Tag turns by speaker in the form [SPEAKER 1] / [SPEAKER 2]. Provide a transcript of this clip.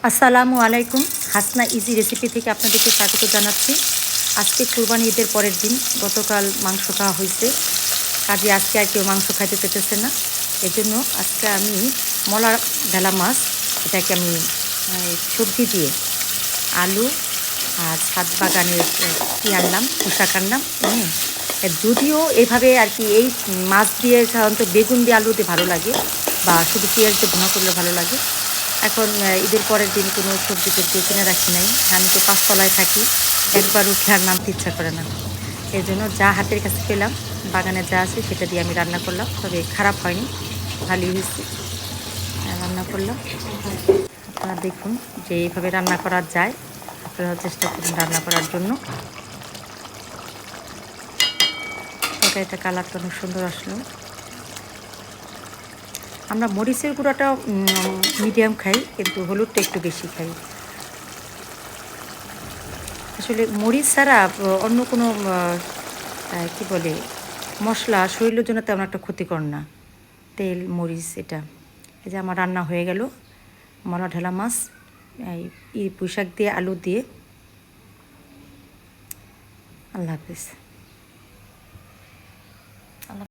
[SPEAKER 1] আসসালামু আলাইকুম। Hasna easy recipe থেকে আপনাদেরকে স্বাগত জানাচ্ছি। আজকে কুরবানি ঈদের পরের দিন। গতকাল মাংস খাওয়া হয়েছে, কাজে আজকে আর কেউ মাংস খাইতে চেতেছে না। এজন্য আজকে আমি মলা ভেলা মাছ, এটাকে আমি সবজি দিয়ে আলু আর ছাদ বাগানের কী আনলাম, পোশাক আনলাম এনে, যদিও এভাবে আর কি এই মাছ দিয়ে সাধারণত বেগুন দিয়ে আলু দিয়ে ভালো লাগে, বা শুধু পেঁয়াজ দিয়ে ভুনা করলে ভালো লাগে। এখন ঈদের পরের দিন কোনো সবজি টবজি কিনে রাখি নাই, আমি তো পাঁচতলায় থাকি, একবার উঠে আর নামতে ইচ্ছা করে না। এই জন্য যা হাতের কাছে পেলাম, বাগানে যা আছে সেটা দিয়ে আমি রান্না করলাম। তবে খারাপ হয়নি, ভালোই হয়েছে। রান্না করলাম, আপনারা দেখুন যে এইভাবে রান্না করা যায়। আপনারা চেষ্টা করুন রান্না করার জন্য। তরকারিটা কালারটা অনেক সুন্দর আসলো। আমরা মরিচের গুঁড়াটা মিডিয়াম খাই, কিন্তু হলুদটা একটু বেশি খাই। আসলে মরিচ ছাড়া অন্য কোনো কী বলে মশলা শরীরের জন্য তেমন একটা ক্ষতিকর না। তেল মরিচ এটা। এই যে আমার রান্না হয়ে গেল মলা ঢেলা মাছ এই পুঁইশাক দিয়ে আলু দিয়ে। আল্লাহ হাফেজ।